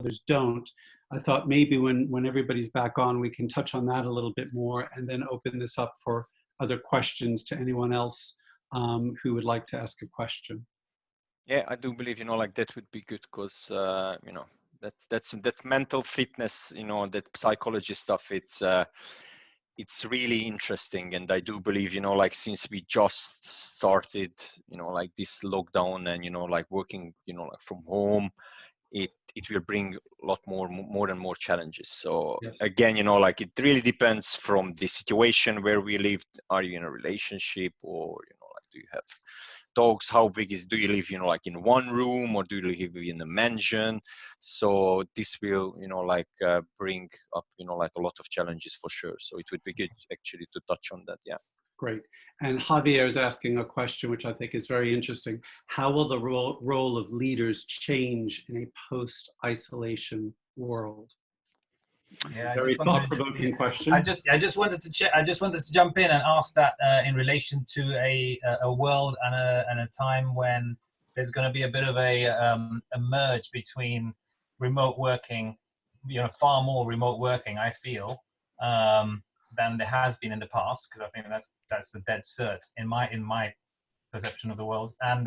others don't. I thought maybe when everybody's back on, we can touch on that a little bit more and then open this up for other questions to anyone else who would like to ask a question. Yeah, I do believe, like that would be good because, that's mental fitness, that psychology stuff. It's really interesting. And I do believe, like since we just started, like this lockdown and, like working, like from home, it will bring a lot more and more challenges. So Yes. again, like it really depends from the situation where we live. Are you in a relationship, or like do you have dogs? How big do you live, like in one room, or do you live in a mansion? So this will, bring up, like a lot of challenges for sure. So it would be good actually to touch on that. Yeah. Great. And Javier is asking a question which I think is very interesting. How will the role of leaders change in a post-isolation world? Yeah, very thought-provoking question. I just wanted to jump in and ask that in relation to a world and a time when there's going to be a bit of a merge between remote working, far more remote working, I feel, than there has been in the past, because I think that's the dead cert in my perception of the world. And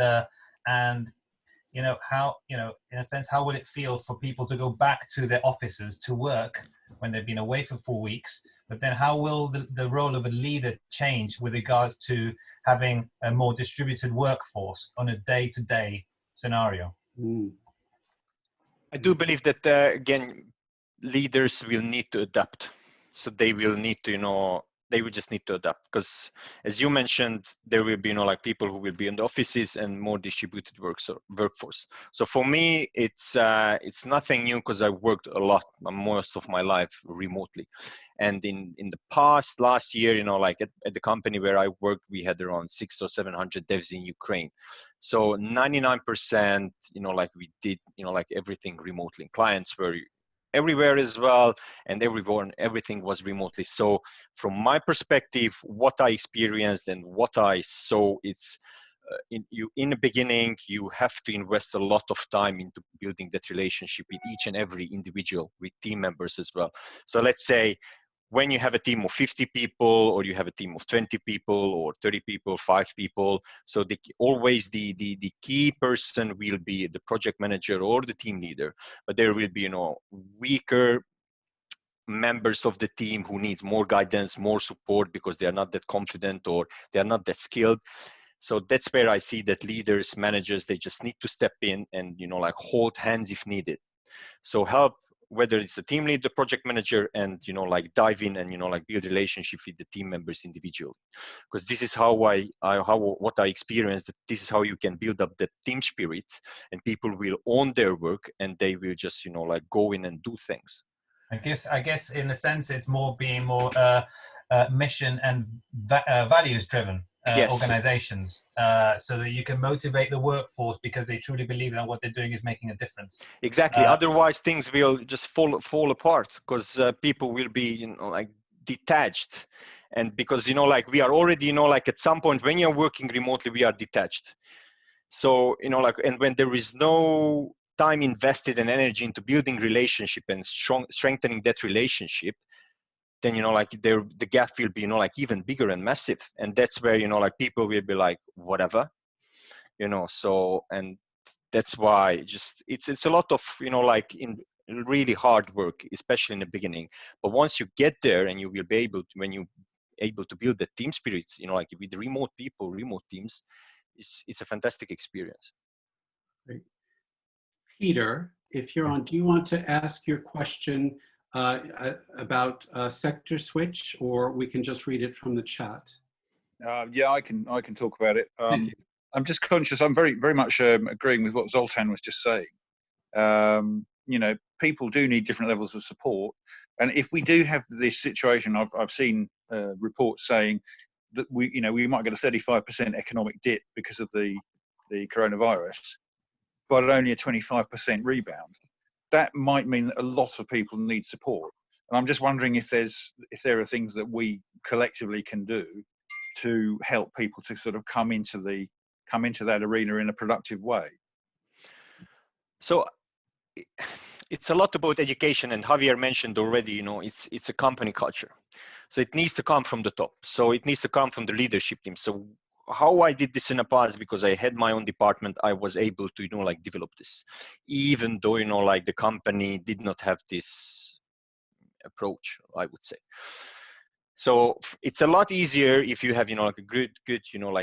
how, in a sense, how will it feel for people to go back to their offices to work when they've been away for 4 weeks? But then how will the role of a leader change with regards to having a more distributed workforce on a day-to-day scenario? I do believe that, again, leaders will need to adapt. So they will need to, they will just need to adapt, because as you mentioned, there will be, like people who will be in the offices and more distributed workforce. So for me, it's nothing new, because I worked a lot, most of my life remotely. And in the past, last year, like at the company where I worked, we had around 600 or 700 devs in Ukraine. So 99%, like we did, like everything remotely. Clients were everywhere as well, and everything was remotely. So from my perspective, what I experienced and what I saw, it's in the beginning, you have to invest a lot of time into building that relationship with each and every individual, with team members as well. So let's say when you have a team of 50 people, or you have a team of 20 people, or 30 people, 5 people, so always the key person will be the project manager or the team leader, but there will be, weaker members of the team who needs more guidance, more support, because they are not that confident or they are not that skilled. So that's where I see that leaders, managers, they just need to step in and, like hold hands if needed. So help, whether it's a team lead, the project manager, and, like dive in and, like build relationship with the team members individually. Because this is how what I experienced, that this is how you can build up the team spirit, and people will own their work, and they will just, like go in and do things. I guess in a sense, it's being more mission and values driven. Yes. Organizations, so that you can motivate the workforce because they truly believe that what they're doing is making a difference. Exactly. Otherwise, things will just fall apart, because people will be, like detached, and because like we are already, like at some point when you're working remotely, we are detached. So like, and when there is no time invested and energy into building relationship and strengthening that relationship, then like the gap will be like even bigger and massive, and that's where like people will be like whatever, so, and that's why just it's a lot of like in really hard work, especially in the beginning. But once you get there, and you will be able to, when you able to build the team spirit, like with remote people, remote teams, it's a fantastic experience. Great. Peter, if you're on, do you want to ask your question about sector switch, or we can just read it from the chat? Yeah, I can talk about it. Thank you. I'm just conscious. I'm very much agreeing with what Zoltan was just saying. People do need different levels of support, and if we do have this situation, I've seen reports saying that we might get a 35% economic dip because of the coronavirus, but only a 25% rebound. That might mean that a lot of people need support, and I'm just wondering if there are things that we collectively can do to help people to sort of come into that arena in a productive way. So It's a lot about education, and Javier mentioned already, it's a company culture. So it needs to come from the top. So it needs to come from the leadership team. So how I did this in the past, because I had my own department, I was able to, develop this, even though, the company did not have this approach, I would say. So it's a lot easier if you have, like a good,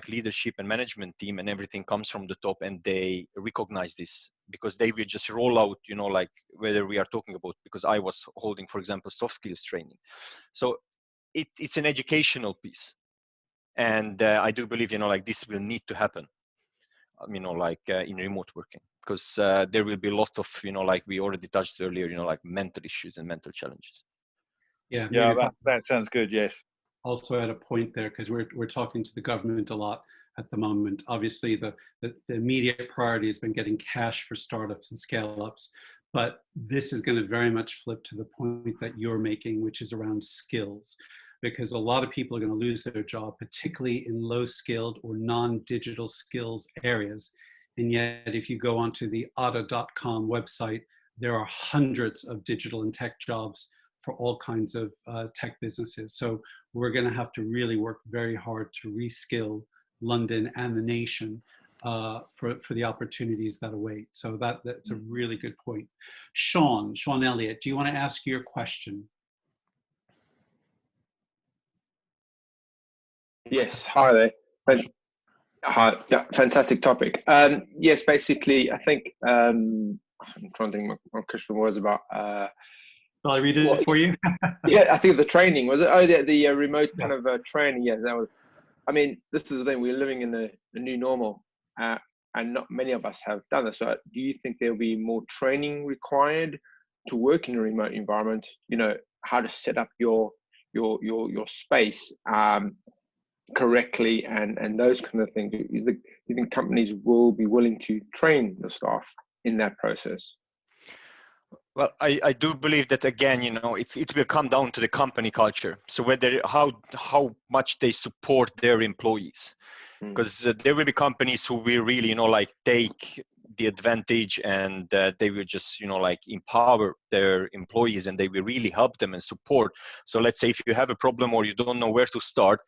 leadership and management team, and everything comes from the top, and they recognize this, because they will just roll out, whether we are talking about, because I was holding, for example, soft skills training. So it's an educational piece. And I do believe, this will need to happen, in remote working, because there will be a lot of, like we already touched earlier, mental issues and mental challenges. Yeah, Yeah, that sounds good. Yes. Also at a point there, because we're talking to the government a lot at the moment. Obviously, the immediate priority has been getting cash for startups and scale-ups, but this is going to very much flip to the point that you're making, which is around skills, because a lot of people are going to lose their job, particularly in low-skilled or non-digital skills areas. And yet, if you go onto the ATA.com website, there are hundreds of digital and tech jobs for all kinds of tech businesses. So we're going to have to really work very hard to reskill London and the nation for the opportunities that await. So that's a really good point. Sean Elliott, do you want to ask your question? Yes, hi there. Hi, yeah, fantastic topic. Yes, basically, I think I'm trying to think what question was about. Shall I read it for you? Yeah, I think the training was it. Oh, the remote kind of training. Yes, that was. I mean, this is the thing. We're living in the new normal, and not many of us have done this. So, do you think there will be more training required to work in a remote environment? How to set up your space correctly and those kind of things. Do you think companies will be willing to train the staff in that process? Well, I do believe that, again, it will come down to the company culture. So whether how much they support their employees, because there will be companies who will really, take the advantage, and they will just, empower their employees, and they will really help them and support. So let's say if you have a problem or you don't know where to start,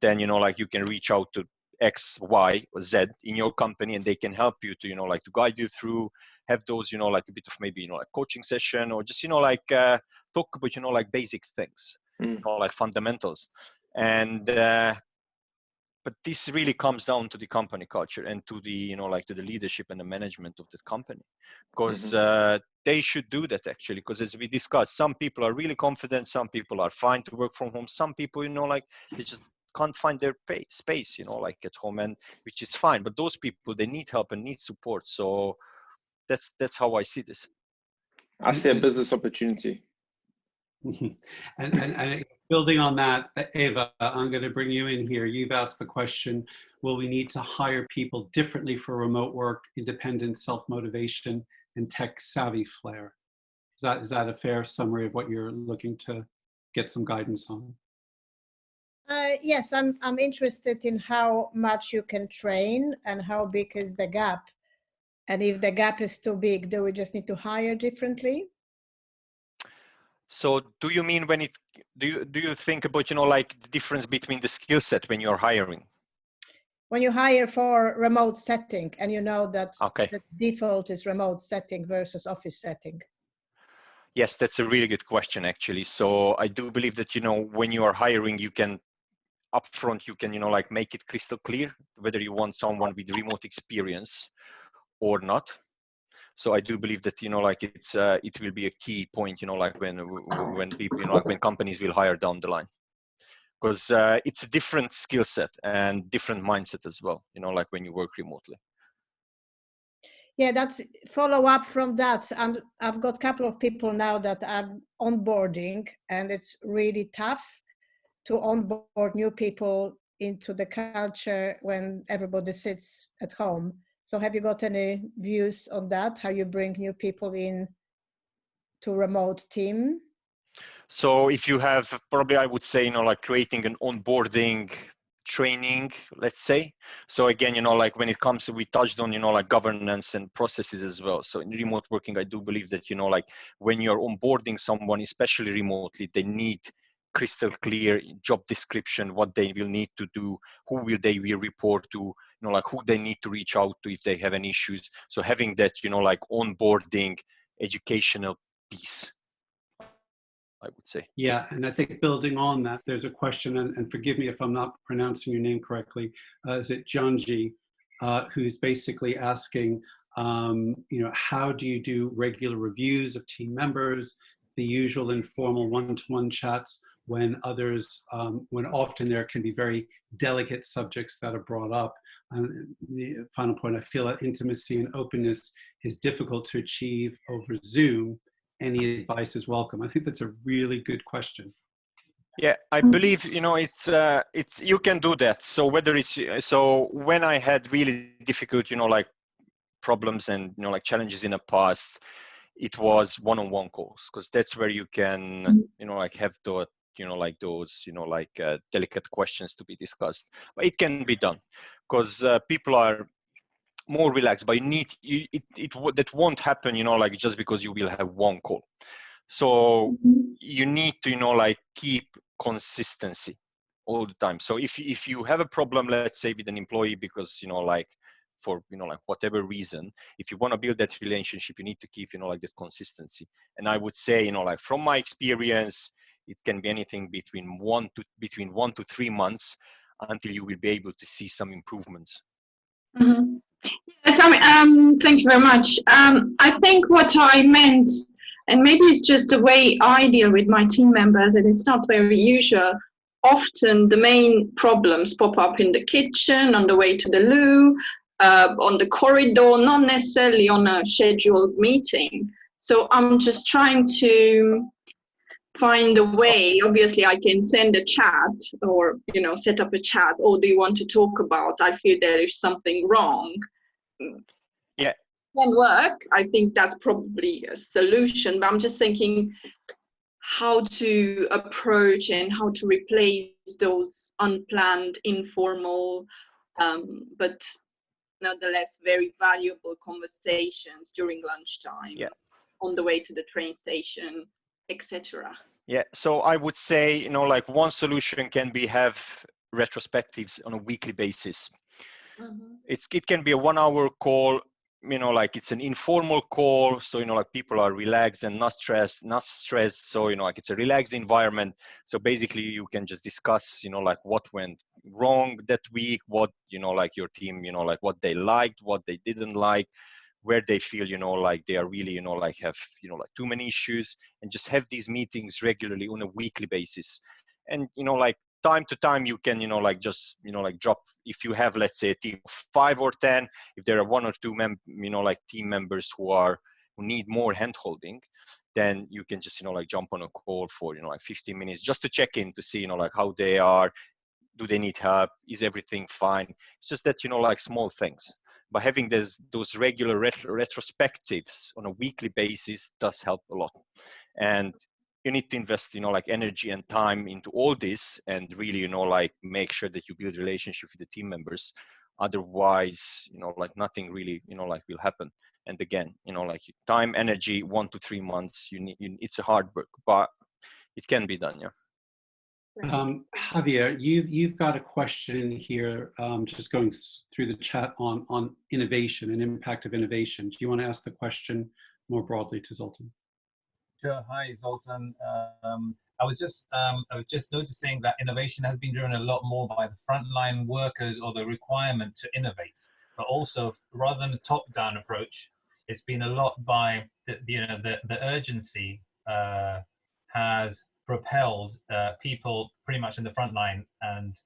then, you can reach out to X, Y, or Z in your company, and they can help you to, to guide you through, have those, a bit of maybe, coaching session, or just, talk about, basic things, like fundamentals. And, but this really comes down to the company culture and to the, to the leadership and the management of the company, because they should do that, actually, because as we discussed, some people are really confident, some people are fine to work from home, some people, they just can't find their space, at home, and which is fine. But those people, they need help and need support. So that's how I see this. I see a business opportunity. And building on that, Eva, I'm going to bring you in here. You've asked the question, will we need to hire people differently for remote work, independence, self-motivation, and tech-savvy flair? Is that a fair summary of what you're looking to get some guidance on? Yes, I'm interested in how much you can train and how big is the gap. And if the gap is too big, do we just need to hire differently? So do you mean do you think about, the difference between the skill set when you're hiring? When you hire for remote setting and you know that the default is remote setting versus office setting. Yes, that's a really good question, actually. So I do believe that, when you are hiring, you can upfront, you can, make it crystal clear whether you want someone with remote experience or not. So I do believe that, it will be a key point, when people, when companies will hire down the line, because it's a different skill set and different mindset as well, when you work remotely. Yeah, that's follow up from that. I've got a couple of people now that I'm onboarding, and it's really tough to onboard new people into the culture when everybody sits at home. So have you got any views on that? How you bring new people in to remote team? So if you have, probably I would say, creating an onboarding training, let's say. So again, like when it comes to, we touched on, like governance and processes as well. So in remote working, I do believe that, like when you're onboarding someone, especially remotely, they need crystal clear job description, what they will need to do, who will they will report to, like who they need to reach out to if they have any issues. So having that, like onboarding educational piece, I would say. Yeah, and I think building on that, there's a question, and forgive me if I'm not pronouncing your name correctly, is it Janji, who's basically asking, how do you do regular reviews of team members, the usual informal one-to-one chats when others, when often there can be very delicate subjects that are brought up. The final point, I feel that intimacy and openness is difficult to achieve over Zoom. Any advice is welcome. I think that's a really good question. Yeah, I believe, it's you can do that. So whether it's, so when I had really difficult, like problems and, like challenges in the past, it was one-on-one calls, because that's where you can, like have the, like those, delicate questions to be discussed. But it can be done, because people are more relaxed, but that won't happen, like just because you will have one call. So you need to, like keep consistency all the time. So if you have a problem, let's say with an employee, because, like for, like whatever reason, if you want to build that relationship, you need to keep, like that consistency. And I would say, like from my experience, it can be anything between 1 to 3 months until you will be able to see some improvements. Mm-hmm. Yes, thank you very much. I think what I meant, and maybe it's just the way I deal with my team members, and it's not very usual. Often the main problems pop up in the kitchen, on the way to the loo, on the corridor, not necessarily on a scheduled meeting. So I'm just trying to find a way. Obviously I can send a chat or, set up a chat. Oh, do you want to talk about, I feel there is something wrong. Yeah. Can work. I think that's probably a solution, but I'm just thinking how to approach and how to replace those unplanned, informal, but nonetheless very valuable conversations during lunchtime, on the way to the train station, etc. Yeah, so I would say, like one solution can be have retrospectives on a weekly basis. Mm-hmm. It can be a 1-hour call, like it's an informal call. So, like people are relaxed and not stressed. So, like it's a relaxed environment. So basically you can just discuss, like what went wrong that week, what, like your team, like what they liked, what they didn't like, where they feel, like they are really, like have, like too many issues, and just have these meetings regularly on a weekly basis. And, like time to time you can, like just, like drop, if you have, let's say a team of 5 or 10, if there are 1 or 2 like team members who need more hand holding, then you can just, like jump on a call for, like 15 minutes just to check in to see, like how they are, do they need help, is everything fine. It's just that, like small things. But having those regular retrospectives on a weekly basis does help a lot. And you need to invest, like energy and time into all this, and really, like make sure that you build relationship with the team members. Otherwise, like nothing really, like will happen. And again, like time, energy, 1 to 3 months, it's a hard work, but it can be done. Yeah. Javier, you've got a question here, just going through the chat on innovation and impact of innovation. Do you want to ask the question more broadly to Zoltan? Sure. Hi, Zoltan. I was just noticing that innovation has been driven a lot more by the frontline workers, or the requirement to innovate, but also rather than a top-down approach, it's been a lot by the urgency has propelled people pretty much in the front line and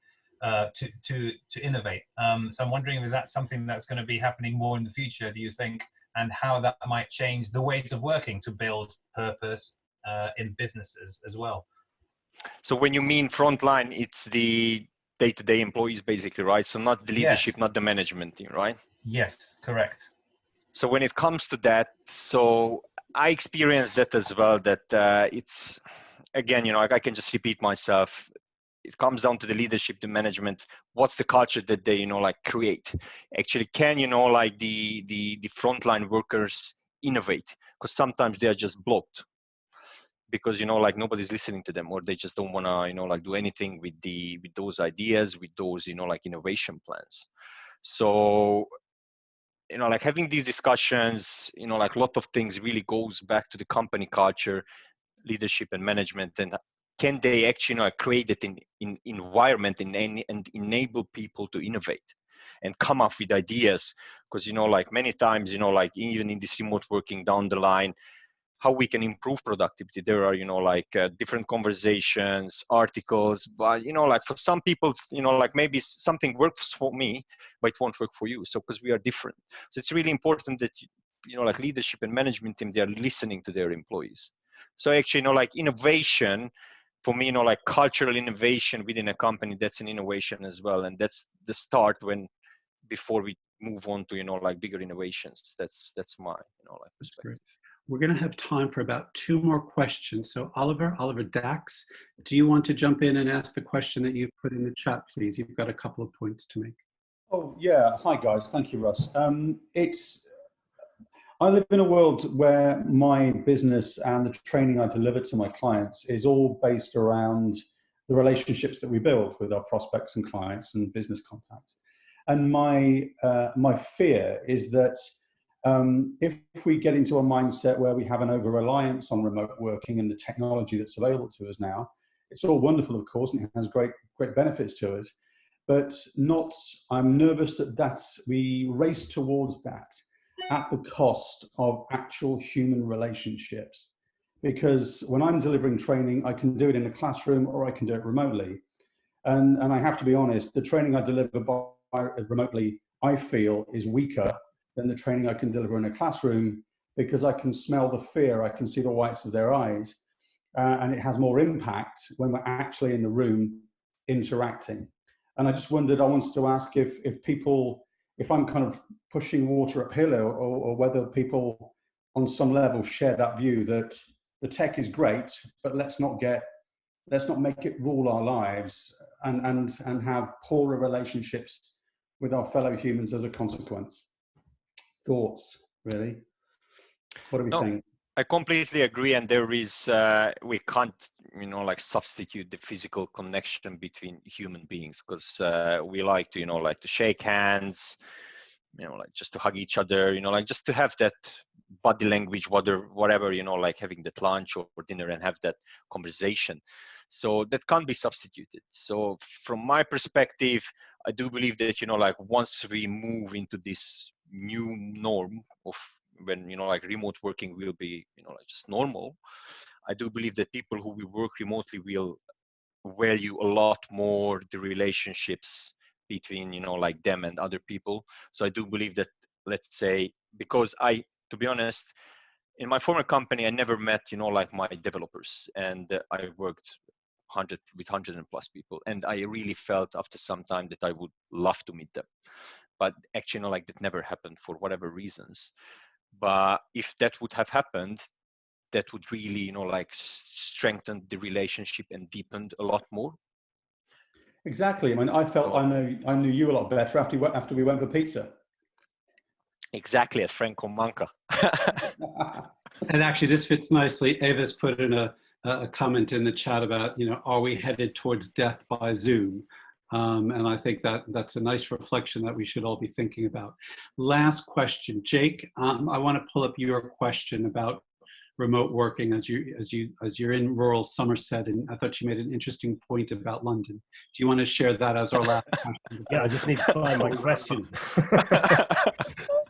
to innovate. So I'm wondering if that's something that's going to be happening more in the future, do you think, and how that might change the ways of working to build purpose in businesses as well? So when you mean frontline, it's the day-to-day employees basically, right? So not the leadership, yes. Not the management team, right? Yes, correct. So when it comes to that, so I experienced that as well, that it's, again, I can just repeat myself. it comes down to the leadership, the management. What's the culture that they, you know, like create? Actually, can, you know, like the frontline workers innovate? Because sometimes they are just blocked because, you know, like nobody's listening to them, or they just don't want to, you know, like do anything with those ideas, with those, you know, like innovation plans. So, you know, like having these discussions, you know, like a lot of things really goes back to the company culture, leadership and management, and can they actually, you know, create it in environment and enable people to innovate and come up with ideas? Because, you know, like many times, you know, like even in this remote working down the line, how we can improve productivity. There are, you know, like different conversations, articles, but, you know, like for some people, you know, like maybe something works for me, but it won't work for you. So, because we are different. So it's really important that, you know, like leadership and management team, they are listening to their employees. So actually, you know, like innovation, for me, you know, like cultural innovation within a company, that's an innovation as well. And that's the start before we move on to, you know, like bigger innovations. That's my, you know, like perspective. We're going to have time for about 2 more questions. So Oliver Dax, do you want to jump in and ask the question that you put in the chat, please? You've got a couple of points to make. Oh, yeah. Hi, guys. Thank you, Russ. I live in a world where my business and the training I deliver to my clients is all based around the relationships that we build with our prospects and clients and business contacts. And my fear is that if we get into a mindset where we have an over-reliance on remote working and the technology that's available to us now, it's all wonderful, of course, and it has great benefits to us, but I'm nervous that we race towards that at the cost of actual human relationships. Because when I'm delivering training, I can do it in a classroom or I can do it remotely. And I have to be honest, the training I deliver remotely, I feel, is weaker than the training I can deliver in a classroom, because I can smell the fear, I can see the whites of their eyes, and it has more impact when we're actually in the room interacting. And I just wondered, I wanted to ask if I'm kind of pushing water uphill, or whether people on some level share that view that the tech is great, but let's not make it rule our lives and have poorer relationships with our fellow humans as a consequence. Thoughts, really? What do we think? I completely agree, and there is we can't, you know, like substitute the physical connection between human beings, because we like to, you know, like to shake hands, you know, like just to hug each other, you know, like just to have that body language, whatever, you know, like having that lunch or dinner and have that conversation. So that can't be substituted. So from my perspective, I do believe that, you know, like once we move into this new norm of when, you know, like remote working will be, you know, like just normal, I do believe that people who will work remotely will value a lot more the relationships between, you know, like them and other people. So I do believe that, let's say, because to be honest, in my former company, I never met, you know, like my developers, and I worked with 100+ people, and I really felt after some time that I would love to meet them, but actually, you know, like that never happened for whatever reasons. But if that would have happened, that would really, you know, like strengthen the relationship and deepened a lot more. Exactly. I mean, I felt I knew you a lot better after we went for pizza. Exactly, at Franco Manca. And actually, this fits nicely. Ava's put in a comment in the chat about, you know, are we headed towards death by Zoom? And I think that's a nice reflection that we should all be thinking about. Last question, Jake. I want to pull up your question about remote working as you're in rural Somerset, and I thought you made an interesting point about London. Do you want to share that as our last question? Yeah, I just need to find my question.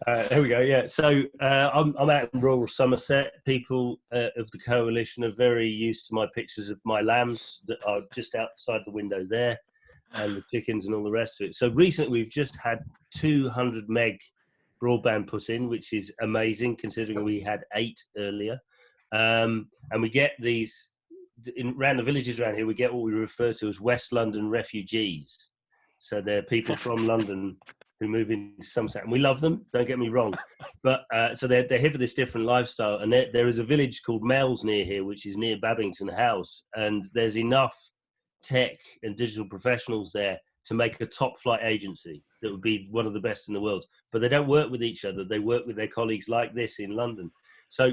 There we go. Yeah, so I'm out in rural Somerset. People of the coalition are very used to my pictures of my lambs that are just outside the window there, and the chickens and all the rest of it. So recently we've just had 200 meg broadband put in, which is amazing considering we had 8 earlier. And we get these around the villages around here. We get what we refer to as West London refugees. So they're people from London who move into Somerset, and we love them. Don't get me wrong, but so they're here for this different lifestyle. And there is a village called Mells near here, which is near Babington House, and there's enough tech and digital professionals there to make a top flight agency that would be one of the best in the world. But they don't work with each other. They work with their colleagues like this in London. So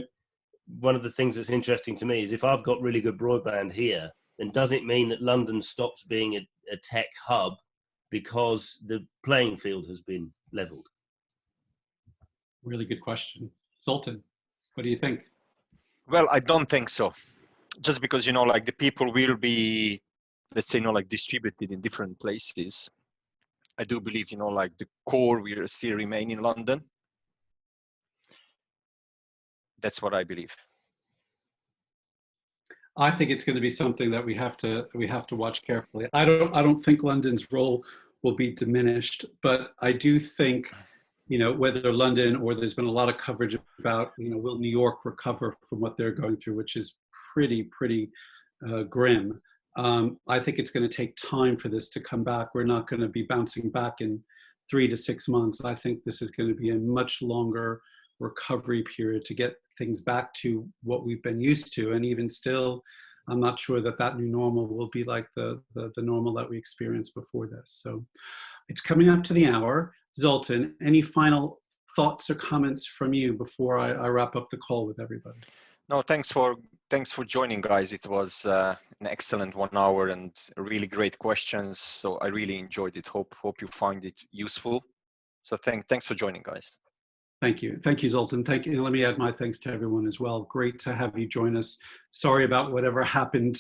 one of the things that's interesting to me is if I've got really good broadband here, then does it mean that London stops being a tech hub because the playing field has been leveled? Really good question. Zoltan, what do you think? Well, I don't think so. Just because, like the people will be, let's say, like distributed in different places. I do believe, like the core will still remain in London. That's what I believe. I think it's going to be something that we have to watch carefully. I don't think London's role will be diminished, but I do think, whether London or there's been a lot of coverage about, will New York recover from what they're going through, which is pretty grim. I think it's going to take time for this to come back. We're not going to be bouncing back in 3 to 6 months. I think this is going to be a much longer recovery period to get things back to what we've been used to. And even still, I'm not sure that new normal will be like the normal that we experienced before this. So it's coming up to the hour. Zoltan, any final thoughts or comments from you before I wrap up the call with everybody? No, thanks for joining, guys. It was an excellent 1 hour and really great questions. So I really enjoyed it. Hope you find it useful. So thanks for joining, guys. Thank you, Zoltan. Thank you. Let me add my thanks to everyone as well. Great to have you join us. Sorry about whatever happened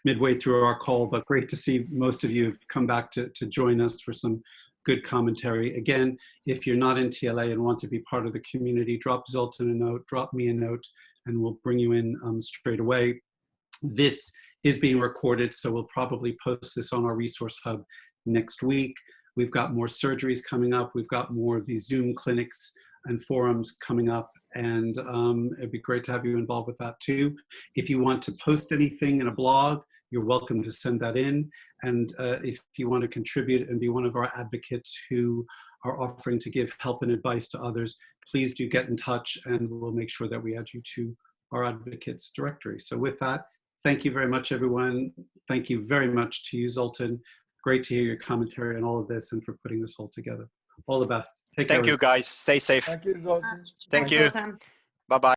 midway through our call, but great to see most of you have come back to join us for some good commentary. Again, if you're not in TLA and want to be part of the community, drop Zoltan a note, drop me a note, and we'll bring you in straight away. This is being recorded, so we'll probably post this on our resource hub next week. We've got more surgeries coming up. We've got more of these Zoom clinics and forums coming up, and it'd be great to have you involved with that too. If you want to post anything in a blog, you're welcome to send that in. And if you want to contribute and be one of our advocates who are offering to give help and advice to others, please do get in touch and we'll make sure that we add you to our advocates directory. So with that, thank you very much, everyone. Thank you very much to you, Zoltan. Great to hear your commentary on all of this and for putting this all together. All the best. Take care. Thank you, guys. Stay safe. Thank you, Zoltan. Thank you. Bye-bye.